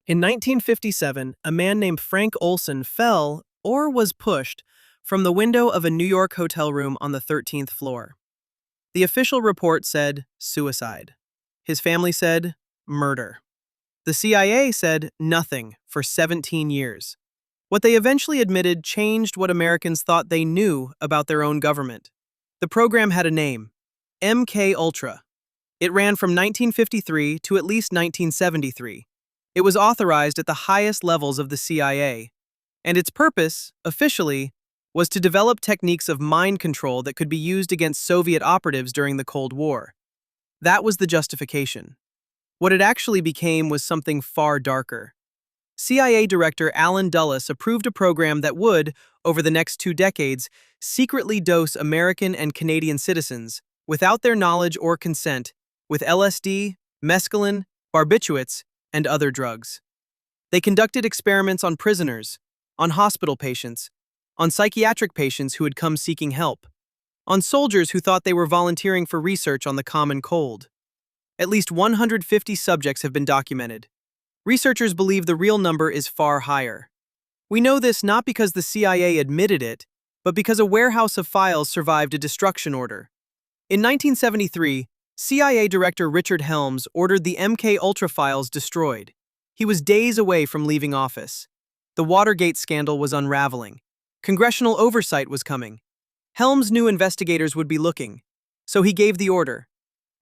In 1957, a man named Frank Olson fell, or was pushed, from the window of a New York hotel room on the 13th floor. The official report said suicide. His family said murder. The CIA said nothing for 17 years. What they eventually admitted changed what Americans thought they knew about their own government. The program had a name, MK Ultra. It ran from 1953 to at least 1973. It was authorized at the highest levels of the CIA, and its purpose, officially, was to develop techniques of mind control that could be used against Soviet operatives during the Cold War. That was the justification. What it actually became was something far darker. CIA Director Allen Dulles approved a program that would, over the next 2 decades, secretly dose American and Canadian citizens, without their knowledge or consent, with LSD, mescaline, barbiturates, and other drugs. They conducted experiments on prisoners, on hospital patients, on psychiatric patients who had come seeking help, on soldiers who thought they were volunteering for research on the common cold. At least 150 subjects have been documented. Researchers believe the real number is far higher. We know this not because the CIA admitted it, but because a warehouse of files survived a destruction order. In 1973, CIA Director Richard Helms ordered the MK Ultra files destroyed. He was days away from leaving office. The Watergate scandal was unraveling. Congressional oversight was coming. Helms knew investigators would be looking, so he gave the order.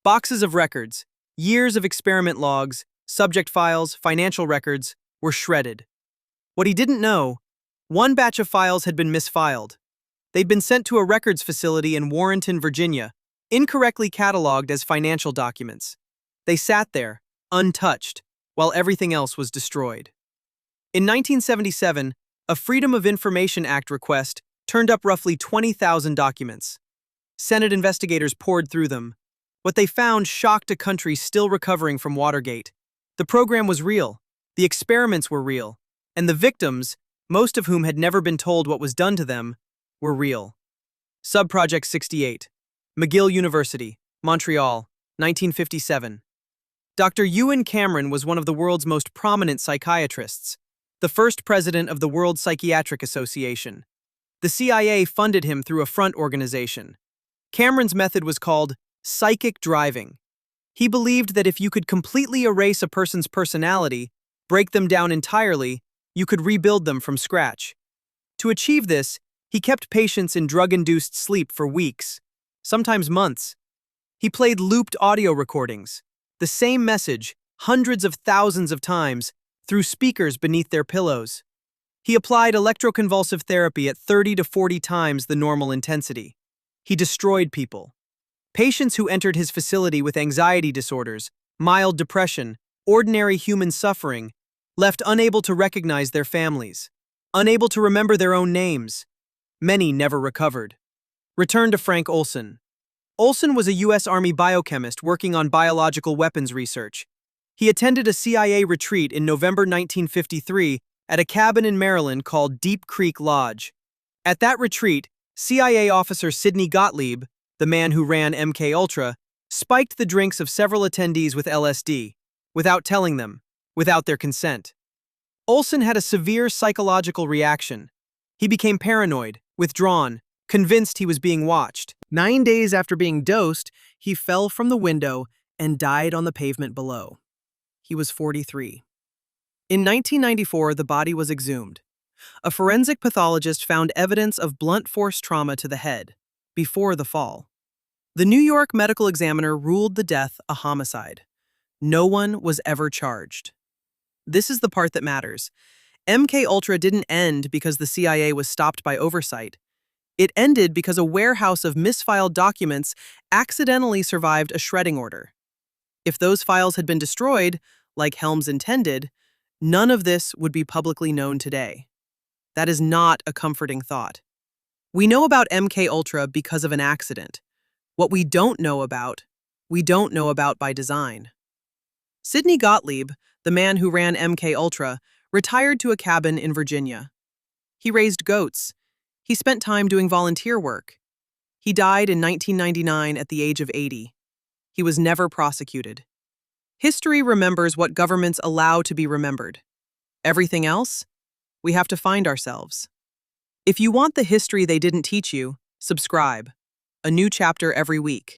Boxes of records, years of experiment logs, subject files, financial records were shredded. What he didn't know, one batch of files had been misfiled. They'd been sent to a records facility in Warrenton, Virginia, incorrectly cataloged as financial documents. They sat there, untouched, while everything else was destroyed. In 1977, a Freedom of Information Act request turned up roughly 20,000 documents. Senate investigators poured through them. What they found shocked a country still recovering from Watergate. The program was real, the experiments were real, and the victims, most of whom had never been told what was done to them, were real. Subproject 68. McGill University, Montreal, 1957. Dr. Ewan Cameron was one of the world's most prominent psychiatrists, the first president of the World Psychiatric Association. The CIA funded him through a front organization. Cameron's method was called psychic driving. He believed that if you could completely erase a person's personality, break them down entirely, you could rebuild them from scratch. To achieve this, he kept patients in drug-induced sleep for weeks, sometimes months. He played looped audio recordings, the same message, hundreds of thousands of times, through speakers beneath their pillows. He applied electroconvulsive therapy at 30 to 40 times the normal intensity. He destroyed people. Patients who entered his facility with anxiety disorders, mild depression, ordinary human suffering, left unable to recognize their families, unable to remember their own names. Many never recovered. Return to Frank Olson. Olson was a U.S. Army biochemist working on biological weapons research. He attended a CIA retreat in November 1953 at a cabin in Maryland called Deep Creek Lodge. At that retreat, CIA officer Sidney Gottlieb, the man who ran MK Ultra, spiked the drinks of several attendees with LSD, without telling them, without their consent. Olson had a severe psychological reaction. He became paranoid, withdrawn, convinced he was being watched. 9 days after being dosed, he fell from the window and died on the pavement below. He was 43. In 1994, the body was exhumed. A forensic pathologist found evidence of blunt force trauma to the head, before the fall. The New York Medical Examiner ruled the death a homicide. No one was ever charged. This is the part that matters. MK Ultra didn't end because the CIA was stopped by oversight. It ended because a warehouse of misfiled documents accidentally survived a shredding order. If those files had been destroyed, like Helms intended, none of this would be publicly known today. That is not a comforting thought. We know about MK Ultra because of an accident. What we don't know about by design. Sidney Gottlieb, the man who ran MK Ultra, retired to a cabin in Virginia. He raised goats. He spent time doing volunteer work. He died in 1999 at the age of 80. He was never prosecuted. History remembers what governments allow to be remembered. Everything else? We have to find ourselves. If you want the history they didn't teach you, subscribe. A new chapter every week.